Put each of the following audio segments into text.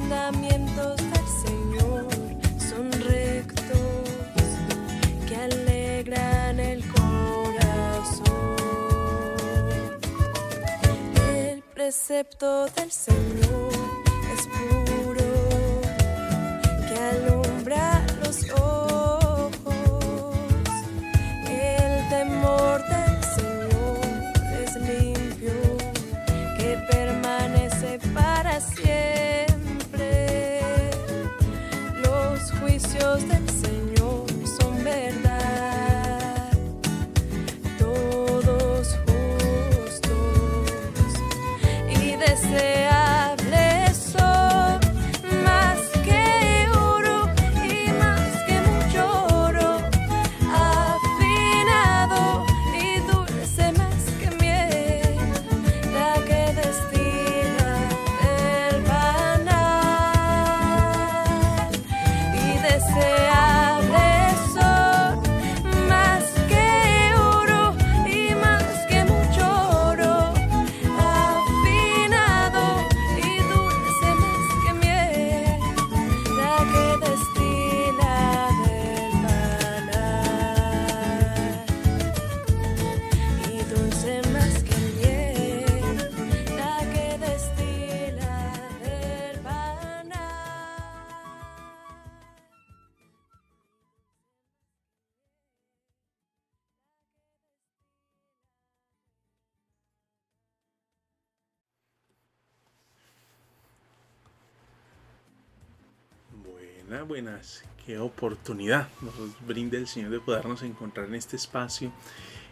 mandamientos del Señor son rectos, que alegran el corazón. El precepto del Señor es puro, que alumbra los ojos. El temor del Señor es limpio, que permanece para siempre. Los juicios del Señor son verdad, todos justos y deseables son, más que oro y más que mucho oro, afinado y dulce más que miel, la que destila el panal. Y deseables son, más que oro y más que mucho oro, afinado y dulce más que miel, la que destila del panal. Y dulce más que miel, la que destila del panal. Buenas, qué oportunidad nos brinda el Señor de podernos encontrar en este espacio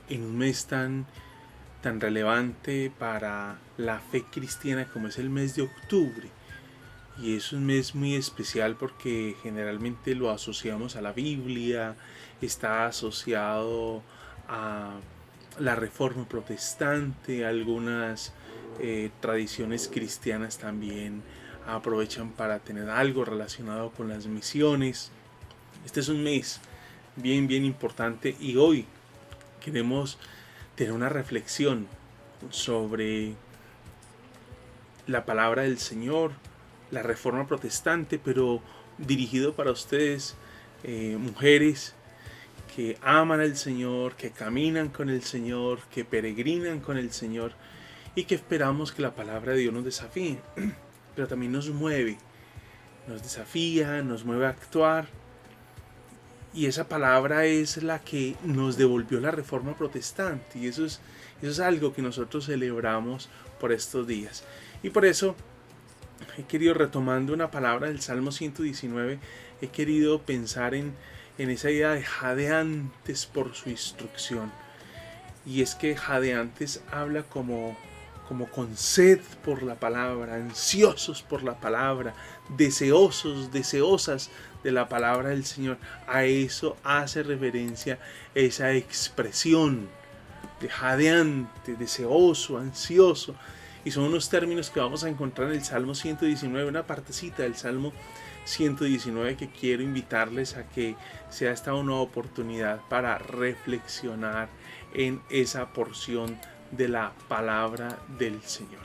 en un mes tan relevante para la fe cristiana como es el mes de octubre. Y es un mes muy especial porque generalmente lo asociamos a la Biblia, está asociado a la Reforma Protestante, algunas tradiciones cristianas también aprovechan para tener algo relacionado con las misiones. Este es un mes bien importante y hoy queremos tener una reflexión sobre la palabra del Señor, la Reforma Protestante, pero dirigido para ustedes, mujeres que aman al Señor, que caminan con el Señor, que peregrinan con el Señor y que esperamos que la palabra de Dios nos desafíe, pero también nos mueve, nos desafía, nos mueve a actuar. Y esa palabra es la que nos devolvió la Reforma Protestante. Y eso es algo que nosotros celebramos por estos días. Y por eso he querido, retomando una palabra del Salmo 119, he querido pensar en esa idea de jadeantes por su instrucción. Y es que jadeantes habla como con sed por la palabra, ansiosos por la palabra, deseosos, deseosas de la palabra del Señor. A eso hace referencia esa expresión de jadeante, deseoso, ansioso. Y son unos términos que vamos a encontrar en el Salmo 119, una partecita del Salmo 119 que quiero invitarles a que sea esta una oportunidad para reflexionar en esa porción de la palabra del Señor.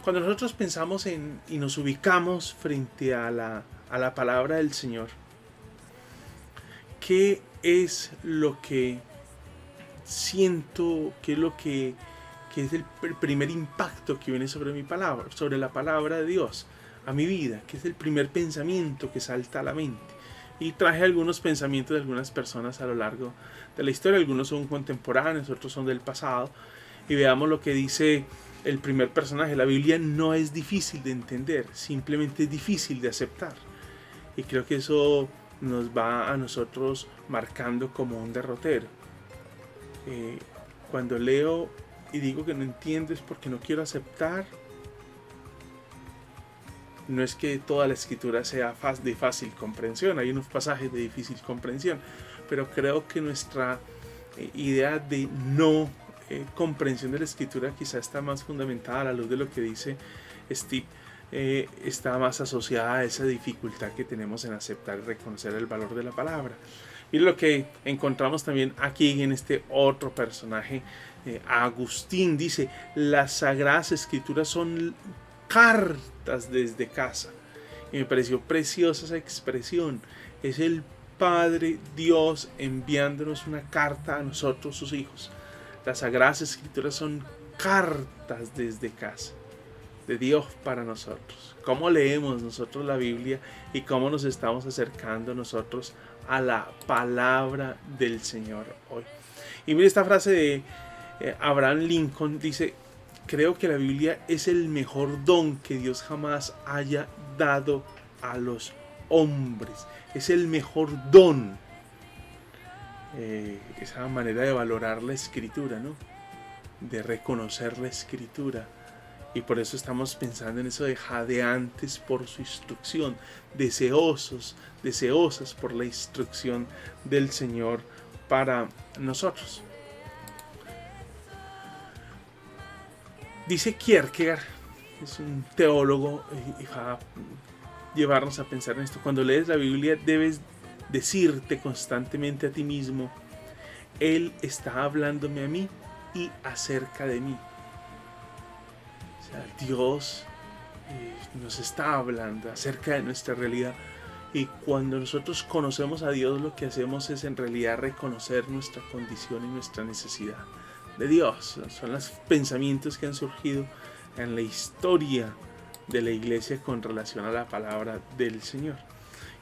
Cuando nosotros pensamos y nos ubicamos frente a la palabra del Señor, ¿qué es lo que siento? ¿Qué es lo que es el primer impacto que viene sobre mi palabra, sobre la palabra de Dios a mi vida? ¿Qué es el primer pensamiento que salta a la mente? Y traje algunos pensamientos de algunas personas a lo largo de la historia. Algunos son contemporáneos, otros son del pasado. Y veamos lo que dice el primer personaje. La Biblia no es difícil de entender, simplemente es difícil de aceptar. Y creo que eso nos va a nosotros marcando como un derrotero. Cuando leo y digo que no entiendo es porque no quiero aceptar. No es que toda la escritura sea de fácil comprensión, hay unos pasajes de difícil comprensión, pero creo que nuestra idea de no comprensión de la escritura quizá está más fundamentada a la luz de lo que dice Steve, está más asociada a esa dificultad que tenemos en aceptar y reconocer el valor de la palabra. Mira lo que encontramos también aquí en este otro personaje, Agustín dice: las sagradas escrituras son cartas desde casa. Y me pareció preciosa esa expresión. Es el Padre Dios enviándonos una carta a nosotros, sus hijos. Las Sagradas Escrituras son cartas desde casa, de Dios para nosotros. ¿Cómo leemos nosotros la Biblia y cómo nos estamos acercando nosotros a la palabra del Señor hoy? Y mire esta frase de Abraham Lincoln, dice: creo que la Biblia es el mejor don que Dios jamás haya dado a los hombres. Es el mejor don. Esa manera de valorar la Escritura, ¿no? De reconocer la Escritura. Y por eso estamos pensando en eso de jadeantes por su instrucción, deseosas por la instrucción del Señor para nosotros. Dice Kierkegaard, es un teólogo, y va a llevarnos a pensar en esto: cuando lees la Biblia debes decirte constantemente a ti mismo: Él está hablándome a mí y acerca de mí. O sea, Dios nos está hablando acerca de nuestra realidad. Y cuando nosotros conocemos a Dios, lo que hacemos es en realidad reconocer nuestra condición y nuestra necesidad de Dios. Son los pensamientos que han surgido en la historia de la iglesia con relación a la palabra del Señor.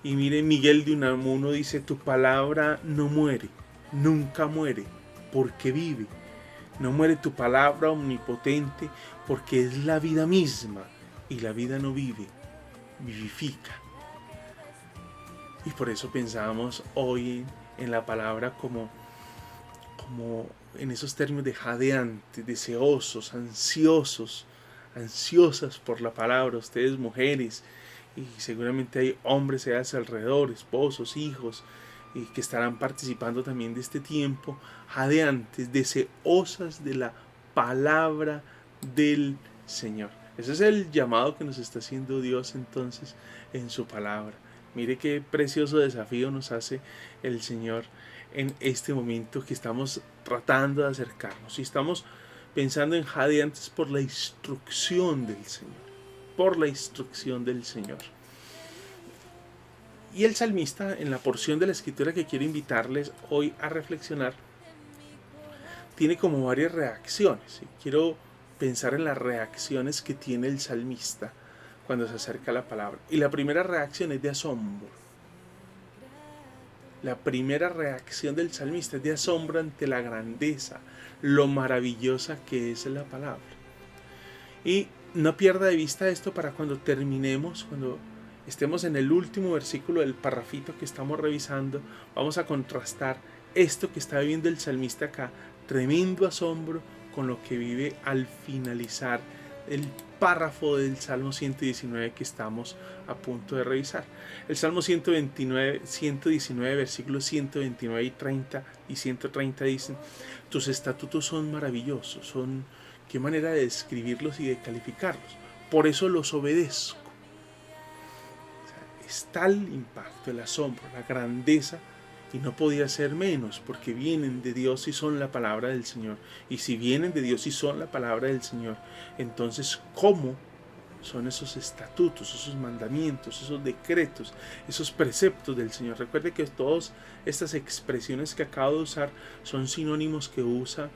Y mire, Miguel de Unamuno dice: tu palabra no muere, nunca muere, porque vive. No muere tu palabra omnipotente, porque es la vida misma, y la vida no vive, vivifica. Y por eso pensamos hoy en la palabra como en esos términos de jadeantes, deseosos, ansiosas por la palabra. Ustedes, mujeres, y seguramente hay hombres allá a su alrededor, esposos, hijos, y que estarán participando también de este tiempo, jadeantes, deseosas de la palabra del Señor. Ese es el llamado que nos está haciendo Dios entonces en su palabra. Mire qué precioso desafío nos hace el Señor en este momento que estamos tratando de acercarnos. Y estamos pensando en jadeantes por la instrucción del Señor. Por la instrucción del Señor. Y el salmista, en la porción de la Escritura que quiero invitarles hoy a reflexionar, tiene como varias reacciones. Y quiero pensar en las reacciones que tiene el salmista cuando se acerca a la palabra. Y la primera reacción es de asombro. La primera reacción del salmista es de asombro ante la grandeza, lo maravillosa que es la palabra. Y no pierda de vista esto para cuando terminemos, cuando estemos en el último versículo del parrafito que estamos revisando. Vamos a contrastar esto que está viviendo el salmista acá, tremendo asombro, con lo que vive al finalizar el párrafo del Salmo 119 que estamos a punto de revisar. El Salmo 119, versículos 129 y 30 y 130 dicen: tus estatutos son maravillosos, qué manera de describirlos y de calificarlos, por eso los obedezco. O sea, es tal impacto, el asombro, la grandeza, y no podía ser menos, porque vienen de Dios y son la palabra del Señor. Y si vienen de Dios y son la palabra del Señor, entonces ¿cómo son esos estatutos, esos mandamientos, esos decretos, esos preceptos del Señor? Recuerde que todas estas expresiones que acabo de usar son sinónimos que usa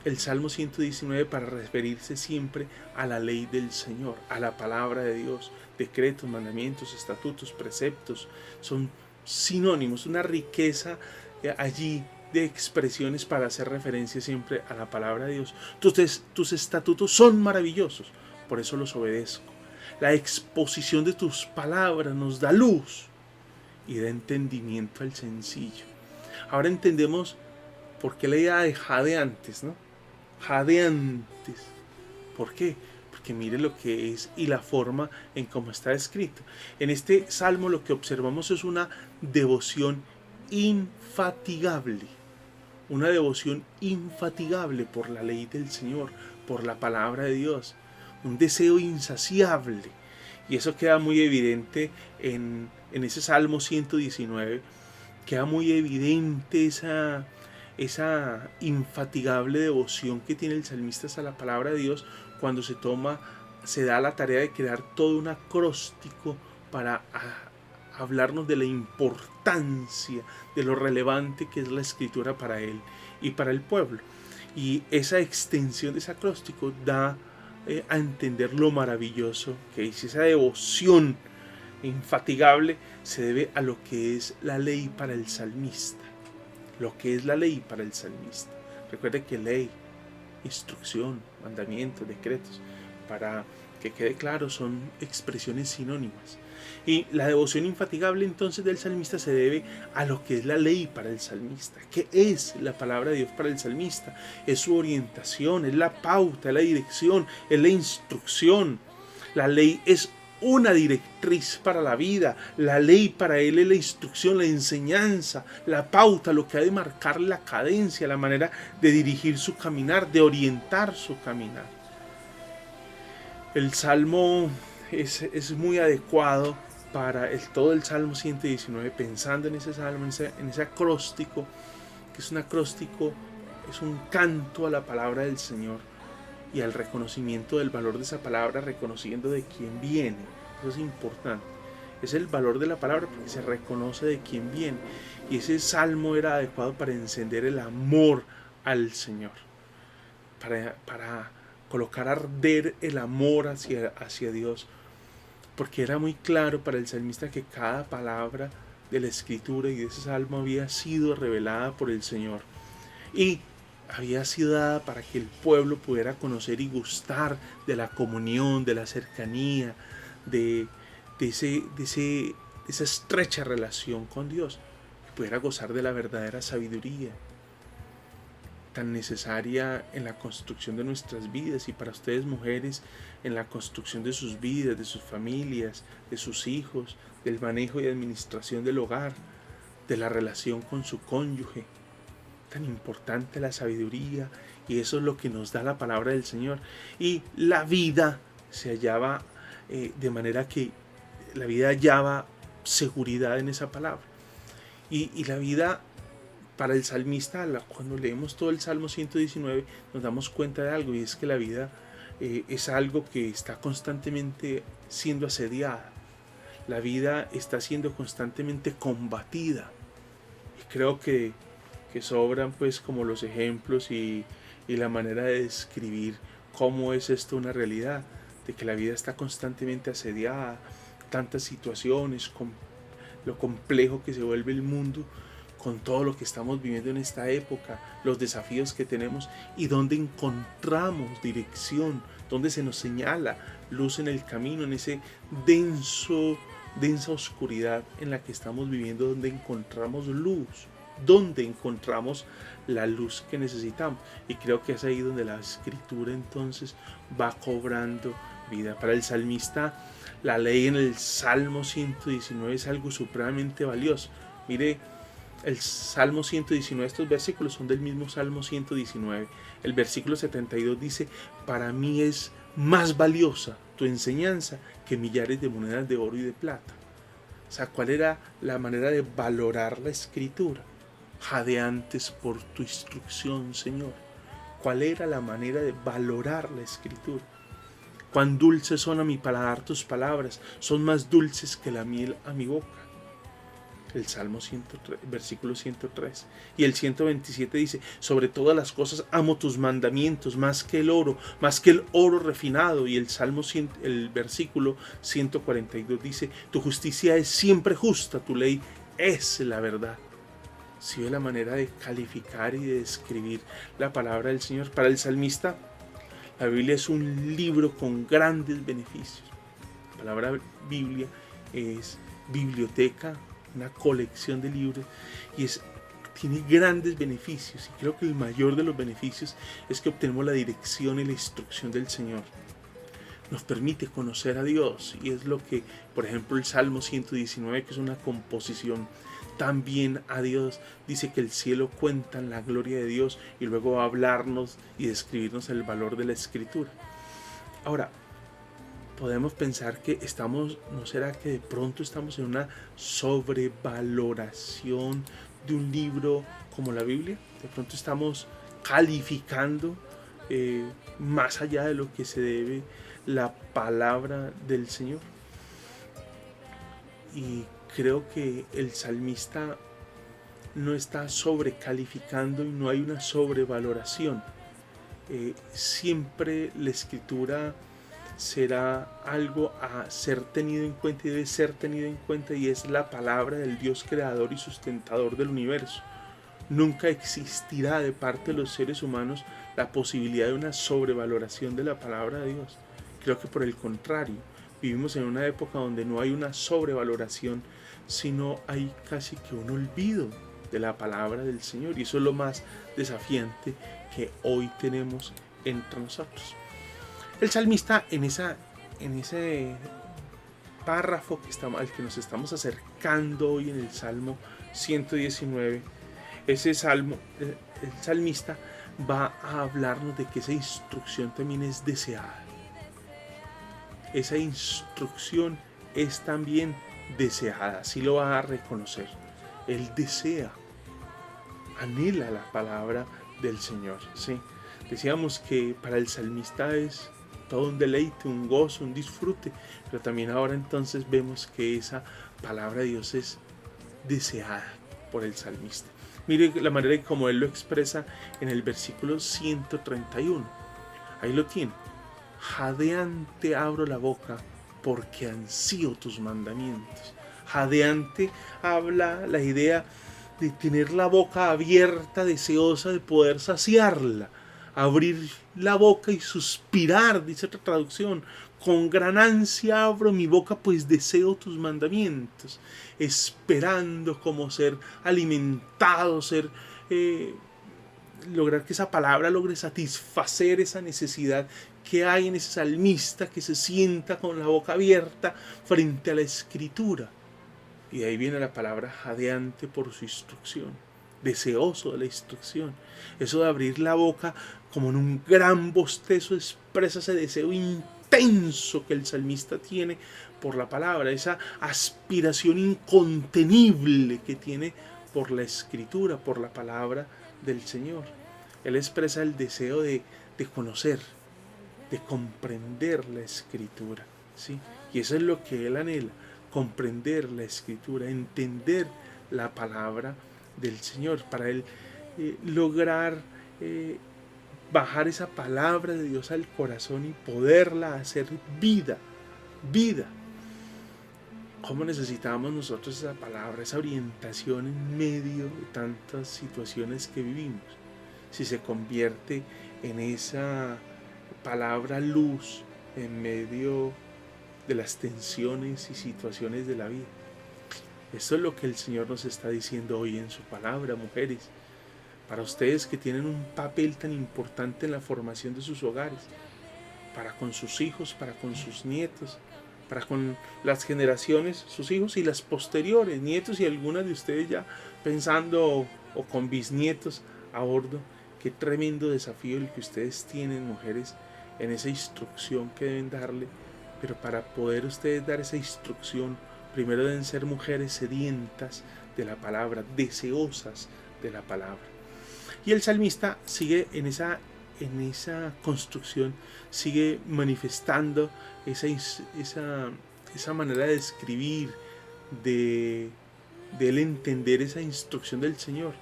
el Salmo 119 para referirse siempre a la ley del Señor, a la palabra de Dios. Decretos, mandamientos, estatutos, preceptos, son sinónimos, una riqueza allí de expresiones para hacer referencia siempre a la palabra de Dios. Tus estatutos son maravillosos, por eso los obedezco. La exposición de tus palabras nos da luz y da entendimiento al sencillo. Ahora entendemos por qué la idea de jadeantes, ¿no? Jadeantes. ¿Por qué? Porque mire lo que es y la forma en cómo está escrito. En este salmo lo que observamos es una devoción infatigable. Una devoción infatigable por la ley del Señor, por la palabra de Dios. Un deseo insaciable. Y eso queda muy evidente en ese Salmo 119. Queda muy evidente esa infatigable devoción que tiene el salmista a la palabra de Dios cuando se da la tarea de crear todo un acróstico para hablarnos de la importancia, de lo relevante que es la escritura para él y para el pueblo. Y esa extensión de ese acróstico da a entender lo maravilloso que es. Esa devoción infatigable se debe a lo que es la ley para el salmista. Lo que es la ley para el salmista. Recuerde que ley, instrucción, mandamientos, decretos, para que quede claro, son expresiones sinónimas. Y la devoción infatigable entonces del salmista se debe a lo que es la ley para el salmista. ¿Qué es la palabra de Dios para el salmista? Es su orientación, es la pauta, es la dirección, es la instrucción. La ley es una directriz para la vida. La ley para él es la instrucción, la enseñanza, la pauta, lo que ha de marcar la cadencia, la manera de dirigir su caminar, de orientar su caminar. El salmo es muy adecuado para todo el Salmo 119, pensando en ese salmo, en ese acróstico, que es un acróstico, es un canto a la palabra del Señor y al reconocimiento del valor de esa palabra, reconociendo de quién viene. Eso es importante. Es el valor de la palabra porque se reconoce de quién viene. Y ese salmo era adecuado para encender el amor al Señor, para colocar a arder el amor hacia Dios, porque era muy claro para el salmista que cada palabra de la escritura y de ese salmo había sido revelada por el Señor y había sido dada para que el pueblo pudiera conocer y gustar de la comunión, de la cercanía, de esa estrecha relación con Dios, que pudiera gozar de la verdadera sabiduría tan necesaria en la construcción de nuestras vidas, y para ustedes mujeres en la construcción de sus vidas, de sus familias, de sus hijos, del manejo y administración del hogar, de la relación con su cónyuge. Tan importante la sabiduría, y eso es lo que nos da la palabra del Señor. Y la vida se hallaba de manera que la vida hallaba seguridad en esa palabra. Y la vida para el salmista, cuando leemos todo el Salmo 119, nos damos cuenta de algo, y es que la vida es algo que está constantemente siendo asediada. La vida está siendo constantemente combatida. Y creo que sobran pues como los ejemplos y la manera de describir cómo es esto una realidad, de que la vida está constantemente asediada, tantas situaciones, con lo complejo que se vuelve el mundo, con todo lo que estamos viviendo en esta época, los desafíos que tenemos, y donde encontramos dirección, donde se nos señala luz en el camino, en ese densa oscuridad en la que estamos viviendo, donde encontramos luz, donde encontramos la luz que necesitamos. Y creo que es ahí donde la escritura entonces va cobrando vida. Para el salmista, la ley en el Salmo 119 es algo supremamente valioso. Mire, el Salmo 119, estos versículos son del mismo Salmo 119. El versículo 72 dice: para mí es más valiosa tu enseñanza que millares de monedas de oro y de plata. O sea, ¿cuál era la manera de valorar la escritura? Jadeantes por tu instrucción, Señor. ¿Cuál era la manera de valorar la escritura? Cuán dulces son a mi paladar tus palabras, son más dulces que la miel a mi boca. El Salmo 103, versículo 103. Y el 127 dice: sobre todas las cosas amo tus mandamientos, más que el oro refinado. Y el el versículo 142 dice: tu justicia es siempre justa, tu ley es la verdad. Si ve la manera de calificar y de describir la palabra del Señor. Para el salmista, la Biblia es un libro con grandes beneficios. La palabra Biblia es biblioteca, una colección de libros, y tiene grandes beneficios, y creo que el mayor de los beneficios es que obtenemos la dirección y la instrucción del Señor. Nos permite conocer a Dios, y es lo que, por ejemplo, el Salmo 119, que es una composición también a Dios, dice que el cielo cuenta la gloria de Dios, y luego va a hablarnos y describirnos el valor de la escritura. Ahora, podemos pensar que ¿no será que de pronto estamos en una sobrevaloración de un libro como la Biblia? De pronto estamos calificando más allá de lo que se debe la palabra del Señor. Y creo que el salmista no está sobrecalificando y no hay una sobrevaloración. Siempre la escritura será algo a ser tenido en cuenta y debe ser tenido en cuenta, y es la palabra del Dios creador y sustentador del universo. Nunca existirá de parte de los seres humanos la posibilidad de una sobrevaloración de la palabra de Dios. Creo que por el contrario, vivimos en una época donde no hay una sobrevaloración, sino hay casi que un olvido de la palabra del Señor, y eso es lo más desafiante que hoy tenemos entre nosotros. El salmista en ese párrafo al que nos estamos acercando hoy, en el Salmo 119, ese salmo, el salmista va a hablarnos de que esa instrucción también es deseada. Esa instrucción es también deseada, así lo va a reconocer. Él desea, anhela la palabra del Señor, ¿sí? Decíamos que para el salmista es todo un deleite, un gozo, un disfrute, pero también ahora entonces vemos que esa palabra de Dios es deseada por el salmista. Mire la manera en cómo él lo expresa en el versículo 131. Ahí lo tiene. Jadeante abro la boca porque ansío tus mandamientos. Jadeante habla la idea de tener la boca abierta, deseosa de poder saciarla. Abrir la boca y suspirar, dice otra traducción. Con gran ansia abro mi boca, pues deseo tus mandamientos. Esperando como ser alimentado, lograr que esa palabra logre satisfacer esa necesidad que hay en ese salmista que se sienta con la boca abierta frente a la escritura. Y de ahí viene la palabra jadeante por su instrucción, deseoso de la instrucción. Eso de abrir la boca como en un gran bostezo expresa ese deseo intenso que el salmista tiene por la palabra, esa aspiración incontenible que tiene por la escritura, por la palabra del Señor. Él expresa el deseo de conocer, de comprender la escritura, ¿sí? Y eso es lo que él anhela, comprender la escritura, entender la palabra del Señor, para él lograr bajar esa palabra de Dios al corazón y poderla hacer vida. ¿Cómo necesitamos nosotros esa palabra, esa orientación en medio de tantas situaciones que vivimos? Si se convierte en esa palabra luz en medio de las tensiones y situaciones de la vida. Esto es lo que el Señor nos está diciendo hoy en su palabra, mujeres. Para ustedes que tienen un papel tan importante en la formación de sus hogares, para con sus hijos, para con sus nietos, para con las generaciones, sus hijos y las posteriores, nietos y algunas de ustedes ya pensando o con bisnietos a bordo. Qué tremendo desafío el que ustedes tienen, mujeres, en esa instrucción que deben darle. Pero para poder ustedes dar esa instrucción, primero deben ser mujeres sedientas de la palabra, deseosas de la palabra. Y el salmista sigue en esa construcción, sigue manifestando esa manera de escribir, de él entender esa instrucción del Señor.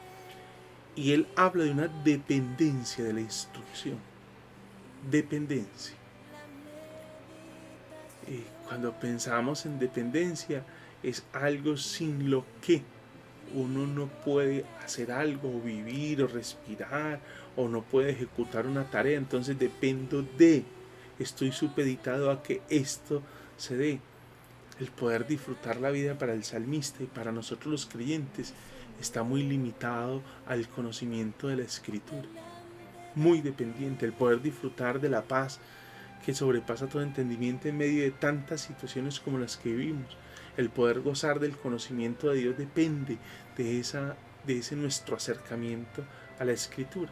Y él habla de una dependencia de la instrucción. Dependencia. Cuando pensamos en dependencia, es algo sin lo que uno no puede hacer algo, o vivir, o respirar, o no puede ejecutar una tarea. Entonces dependo de, estoy supeditado a que esto se dé. El poder disfrutar la vida para el salmista y para nosotros los creyentes está muy limitado al conocimiento de la Escritura. Muy dependiente, el poder disfrutar de la paz que sobrepasa todo entendimiento en medio de tantas situaciones como las que vivimos. El poder gozar del conocimiento de Dios depende de ese nuestro acercamiento a la Escritura.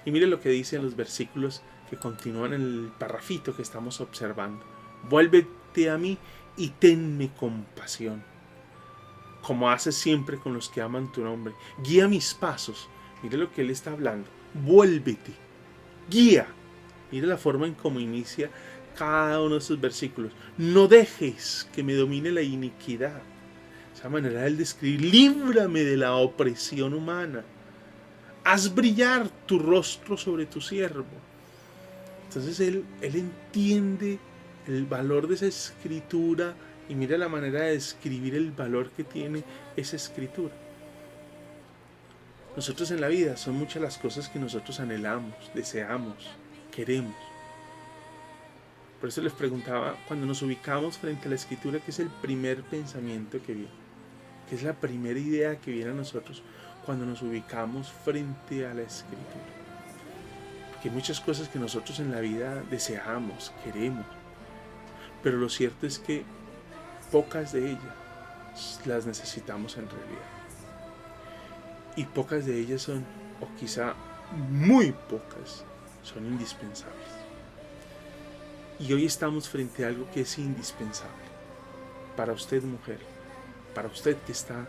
Y mire lo que dice en los versículos que continúan en el parrafito que estamos observando. Vuélvete a mí y tenme compasión, como haces siempre con los que aman tu nombre. Guía mis pasos. Mire lo que él está hablando. Vuélvete, guía. Mire la forma en cómo inicia cada uno de estos versículos. No dejes que me domine la iniquidad. esa manera de él describir, líbrame de la opresión humana, haz brillar tu rostro sobre tu siervo. Entonces él entiende el valor de esa escritura y mira la manera de describir el valor que tiene esa escritura. Nosotros en la vida son muchas las cosas que nosotros anhelamos, deseamos, queremos. Por eso les preguntaba, cuando nos ubicamos frente a la escritura, ¿qué es el primer pensamiento que viene? ¿Qué es la primera idea que viene a nosotros cuando nos ubicamos frente a la escritura? Porque hay muchas cosas que nosotros en la vida deseamos, queremos, pero lo cierto es que pocas de ellas las necesitamos en realidad. Y pocas de ellas son, o quizá muy pocas, son indispensables. Y hoy estamos frente a algo que es indispensable. Para usted, mujer, para usted que está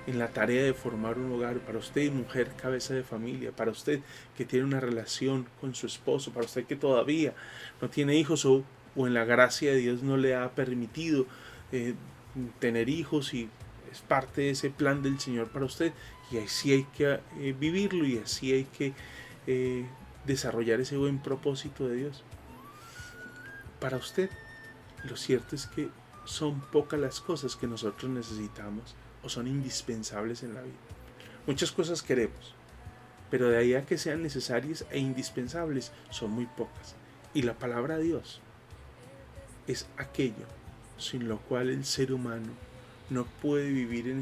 en la tarea de formar un hogar, para usted, mujer, cabeza de familia, para usted que tiene una relación con su esposo, para usted que todavía no tiene hijos o en la gracia de Dios no le ha permitido tener hijos y es parte de ese plan del Señor para usted, y así hay que vivirlo y así hay que desarrollar ese buen propósito de Dios. Para usted, lo cierto es que son pocas las cosas que nosotros necesitamos o son indispensables en la vida. Muchas cosas queremos, pero de ahí a que sean necesarias e indispensables son muy pocas. Y la palabra de Dios es aquello sin lo cual el ser humano no puede vivir en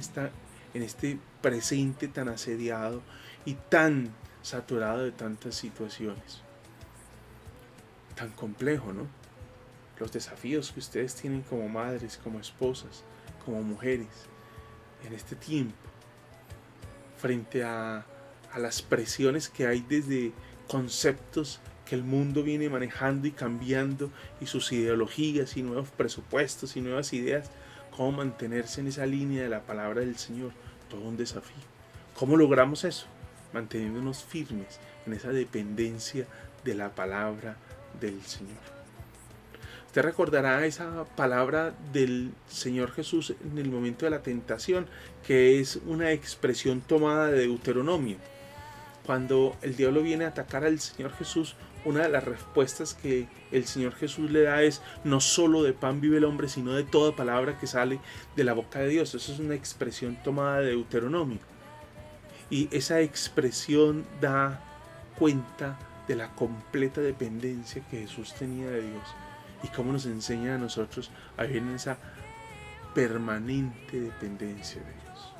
este presente tan asediado y tan saturado de tantas situaciones. Tan complejo, ¿no? Los desafíos que ustedes tienen como madres, como esposas, como mujeres, en este tiempo, frente a las presiones que hay desde conceptos que el mundo viene manejando y cambiando, y sus ideologías y nuevos presupuestos y nuevas ideas, cómo mantenerse en esa línea de la palabra del Señor, todo un desafío. ¿Cómo logramos eso? Manteniéndonos firmes en esa dependencia de la palabra del Señor. Usted recordará esa palabra del Señor Jesús en el momento de la tentación, que es una expresión tomada de Deuteronomio. Cuando el diablo viene a atacar al Señor Jesús, una de las respuestas que el Señor Jesús le da es: no solo de pan vive el hombre, sino de toda palabra que sale de la boca de Dios. Eso es una expresión tomada de Deuteronomio. Y esa expresión da cuenta de la completa dependencia que Jesús tenía de Dios y cómo nos enseña a nosotros a vivir en esa permanente dependencia de Dios.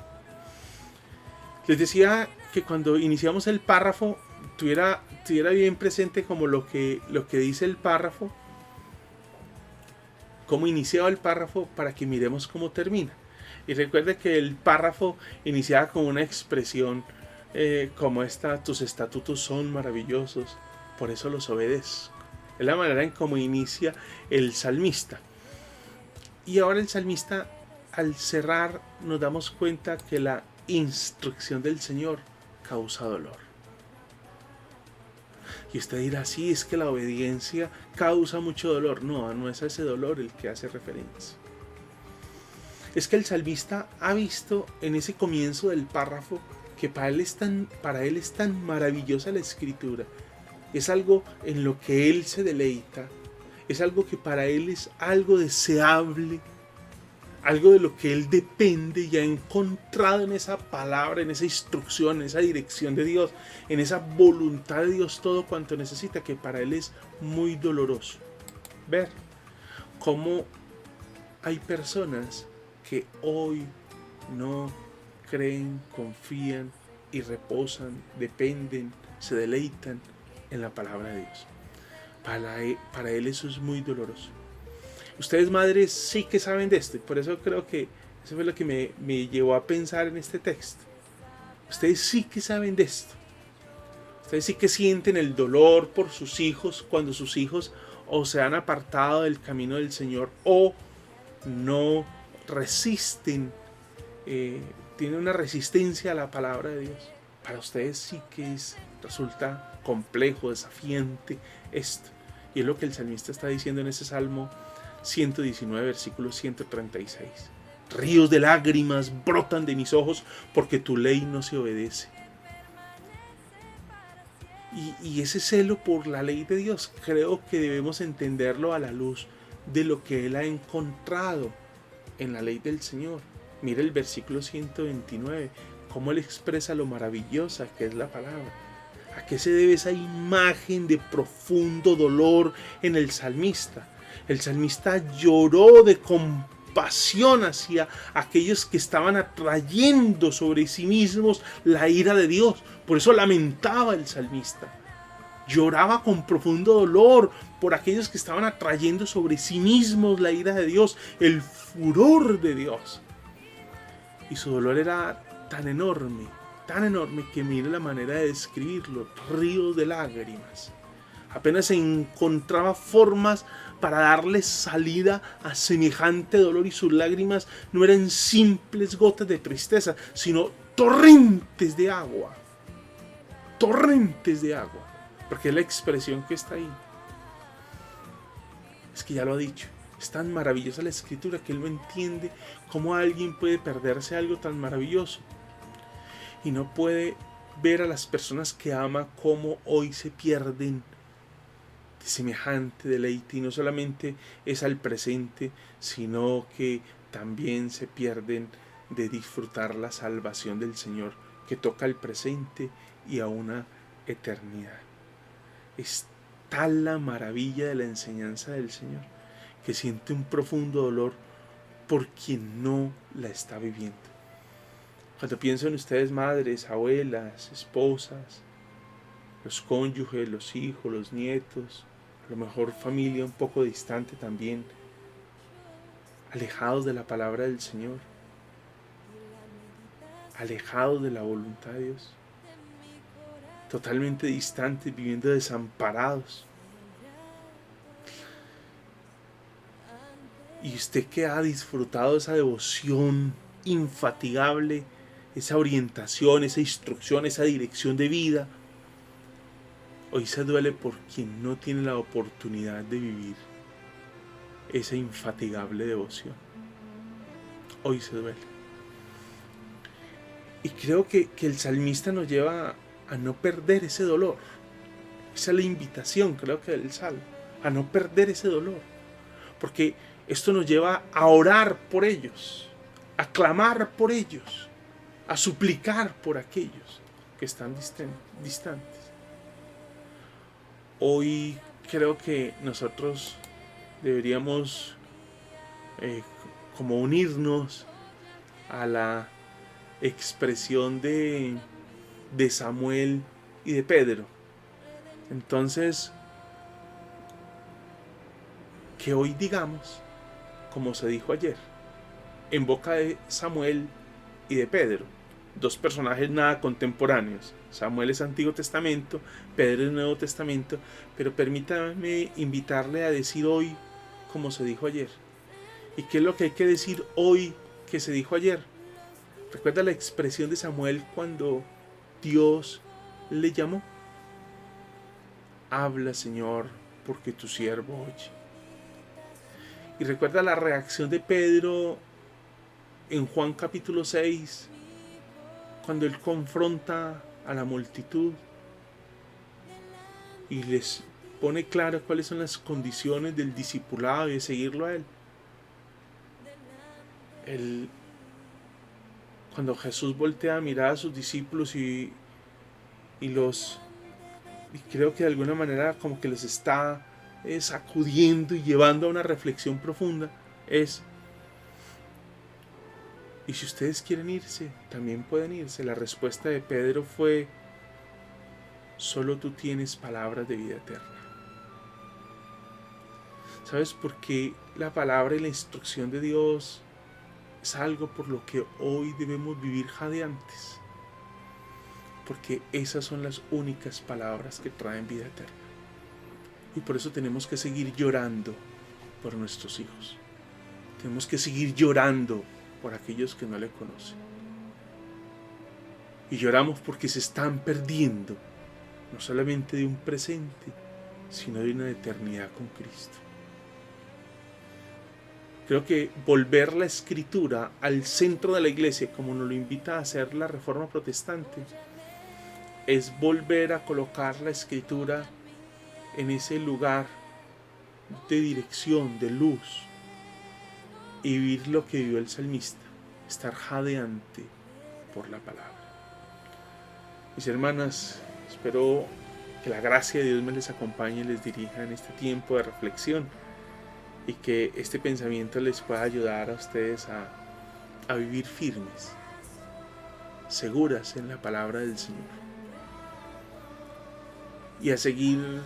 Les decía que cuando iniciamos el párrafo tuviera bien presente como lo que dice el párrafo, cómo iniciaba el párrafo, para que miremos cómo termina. Y recuerde que el párrafo iniciaba con una expresión como esta: tus estatutos son maravillosos, por eso los obedezco. Es la manera en cómo inicia el salmista. Y ahora el salmista, al cerrar, nos damos cuenta que la instrucción del Señor causa dolor. Y usted dirá: sí, es que la obediencia causa mucho dolor. No es a ese dolor el que hace referencia. Es que el salmista ha visto en ese comienzo del párrafo que para él es tan maravillosa la escritura. Es algo en lo que él se deleita. Es algo que para él es algo deseable. Algo de lo que él depende y ha encontrado en esa palabra, en esa instrucción, en esa dirección de Dios, en esa voluntad de Dios, todo cuanto necesita, que para él es muy doloroso ver cómo hay personas que hoy no creen, confían y reposan, dependen, se deleitan en la palabra de Dios. Para él eso es muy doloroso. Ustedes, madres, sí que saben de esto, y por eso creo que eso fue lo que me llevó a pensar en este texto. Ustedes sí que saben de esto. Ustedes sí que sienten el dolor por sus hijos cuando sus hijos o se han apartado del camino del Señor o no resisten, tienen una resistencia a la palabra de Dios. Para ustedes sí que resulta complejo, desafiante esto. Y es lo que el salmista está diciendo en ese Salmo 119, versículo 136. Ríos de lágrimas brotan de mis ojos porque tu ley no se obedece. Y ese celo por la ley de Dios creo que debemos entenderlo a la luz de lo que él ha encontrado en la ley del Señor. Mira el versículo 129, cómo él expresa lo maravillosa que es la palabra. ¿A qué se debe esa imagen de profundo dolor en el salmista? El salmista lloró de compasión hacia aquellos que estaban atrayendo sobre sí mismos la ira de Dios. Por eso lamentaba el salmista. Lloraba con profundo dolor por aquellos que estaban atrayendo sobre sí mismos la ira de Dios, el furor de Dios. Y su dolor era tan enorme que mire la manera de describirlo, ríos de lágrimas. Apenas se encontraba formas para darle salida a semejante dolor y sus lágrimas no eran simples gotas de tristeza, sino torrentes de agua. Torrentes de agua. Porque es la expresión que está ahí. Es que ya lo ha dicho. Es tan maravillosa la escritura que él no entiende cómo alguien puede perderse algo tan maravilloso. Y no puede ver a las personas que ama como hoy se pierden de semejante deleite. Y no solamente es al presente, sino que también se pierden de disfrutar la salvación del Señor, que toca el presente y a una eternidad. Es tal la maravilla de la enseñanza del Señor que siente un profundo dolor por quien no la está viviendo. Cuando pienso en ustedes, madres, abuelas, esposas, los cónyuges, los hijos, los nietos, a lo mejor familia un poco distante también, alejados de la palabra del Señor, alejados de la voluntad de Dios, totalmente distantes, viviendo desamparados. Y usted que ha disfrutado esa devoción infatigable, esa orientación, esa instrucción, esa dirección de vida, hoy se duele por quien no tiene la oportunidad de vivir esa infatigable devoción. Hoy se duele. Y creo que el salmista nos lleva a no perder ese dolor. Esa es la invitación, creo que del salmo, a no perder ese dolor. Porque esto nos lleva a orar por ellos, a clamar por ellos, a suplicar por aquellos que están distantes. Hoy creo que nosotros deberíamos como unirnos a la expresión de Samuel y de Pedro. Entonces, que hoy digamos, como se dijo ayer, en boca de Samuel y de Pedro, dos personajes nada contemporáneos. Samuel es Antiguo Testamento, Pedro es Nuevo Testamento, pero permítame invitarle a decir hoy como se dijo ayer. ¿Y qué es lo que hay que decir hoy que se dijo ayer? ¿Recuerda la expresión de Samuel cuando Dios le llamó? Habla, Señor, porque tu siervo oye. Y recuerda la reacción de Pedro en Juan capítulo 6, cuando él confronta a la multitud y les pone claro cuáles son las condiciones del discipulado y de seguirlo a él. Cuando Jesús voltea a mirar a sus discípulos y creo que de alguna manera como que los está sacudiendo y llevando a una reflexión profunda, y si ustedes quieren irse, también pueden irse. La respuesta de Pedro fue: solo tú tienes palabras de vida eterna. ¿Sabes por qué la palabra y la instrucción de Dios es algo por lo que hoy debemos vivir jadeantes? Porque esas son las únicas palabras que traen vida eterna. Y por eso tenemos que seguir llorando por nuestros hijos. Tenemos que seguir llorando por aquellos que no le conocen. Y lloramos porque se están perdiendo, no solamente de un presente, sino de una eternidad con Cristo. Creo que volver la escritura al centro de la iglesia, como nos lo invita a hacer la Reforma Protestante, es volver a colocar la escritura en ese lugar de dirección, de luz, y vivir lo que vivió el salmista, estar jadeante por la palabra. Mis hermanas, espero que la gracia de Dios me les acompañe y les dirija en este tiempo de reflexión, y que este pensamiento les pueda ayudar a ustedes a vivir firmes, seguras en la palabra del Señor, y a seguir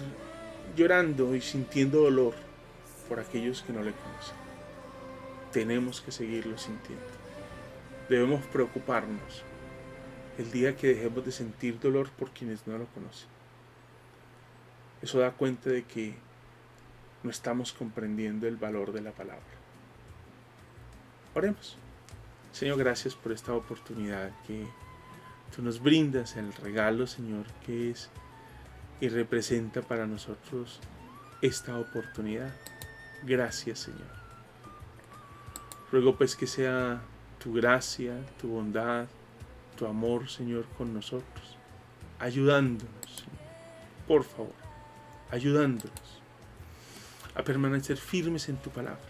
llorando y sintiendo dolor por aquellos que no le conocen. Tenemos que seguirlo sintiendo. Debemos preocuparnos el día que dejemos de sentir dolor por quienes no lo conocen. Eso da cuenta de que no estamos comprendiendo el valor de la palabra. Oremos. Señor, gracias por esta oportunidad que tú nos brindas, el regalo, Señor, que es y representa para nosotros esta oportunidad. Gracias, Señor. Ruego pues que sea tu gracia, tu bondad, tu amor, Señor, con nosotros, ayudándonos, Señor, por favor, ayudándonos a permanecer firmes en tu palabra,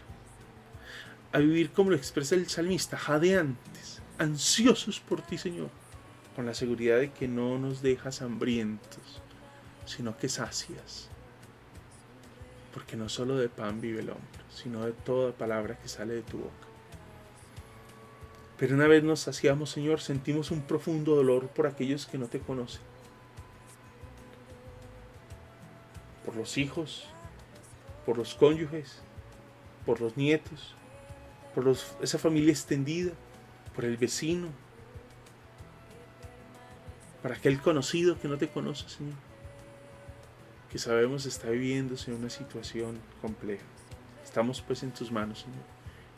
a vivir como lo expresa el salmista, jadeantes, ansiosos por ti, Señor, con la seguridad de que no nos dejas hambrientos, sino que sacias, porque no solo de pan vive el hombre, sino de toda palabra que sale de tu boca. Pero una vez nos saciamos, Señor, sentimos un profundo dolor por aquellos que no te conocen, por los hijos, por los cónyuges, por los nietos, por esa familia extendida, por el vecino, por aquel conocido que no te conoce, Señor, que sabemos está viviéndose una situación compleja. Estamos pues en tus manos, Señor,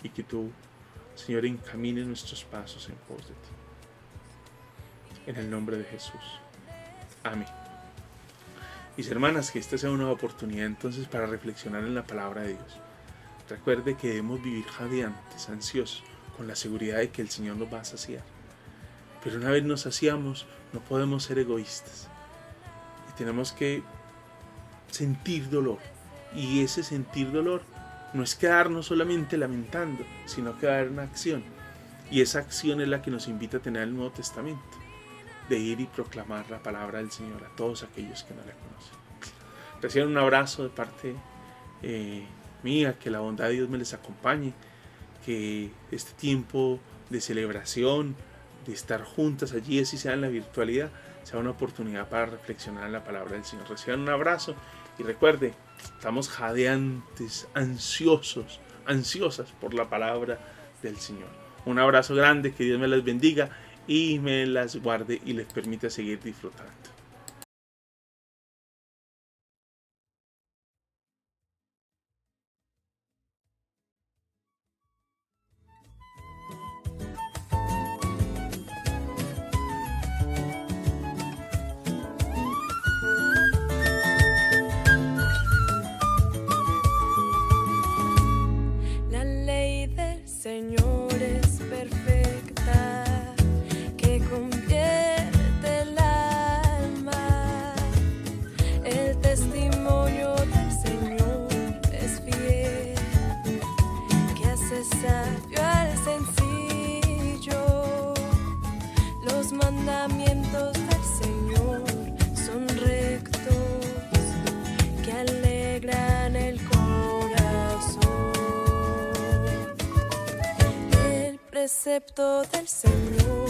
y que tú, Señor, encamine nuestros pasos en pos de ti. En el nombre de Jesús. Amén. Mis hermanas, que esta sea una oportunidad entonces para reflexionar en la palabra de Dios. Recuerde que debemos vivir jadeantes, ansiosos, con la seguridad de que el Señor nos va a saciar. Pero una vez nos saciamos, no podemos ser egoístas. Y tenemos que sentir dolor. Y ese sentir dolor no es quedarnos solamente lamentando, sino que va a haber una acción. Y esa acción es la que nos invita a tener el Nuevo Testamento, de ir y proclamar la palabra del Señor a todos aquellos que no la conocen. Reciban un abrazo de parte mía, que la bondad de Dios me les acompañe, que este tiempo de celebración, de estar juntas allí, así sea en la virtualidad, sea una oportunidad para reflexionar en la palabra del Señor. Reciban un abrazo y recuerde, estamos jadeantes, ansiosos, ansiosas por la palabra del Señor. Un abrazo grande, que Dios me las bendiga y me las guarde y les permita seguir disfrutando. La ley del Señor es perfecta, que convierte el alma. El testimonio del Señor es fiel, que hace sabio al sencillo. Los mandamientos del Señor son rectos, que alegran el corazón. El precepto del Señor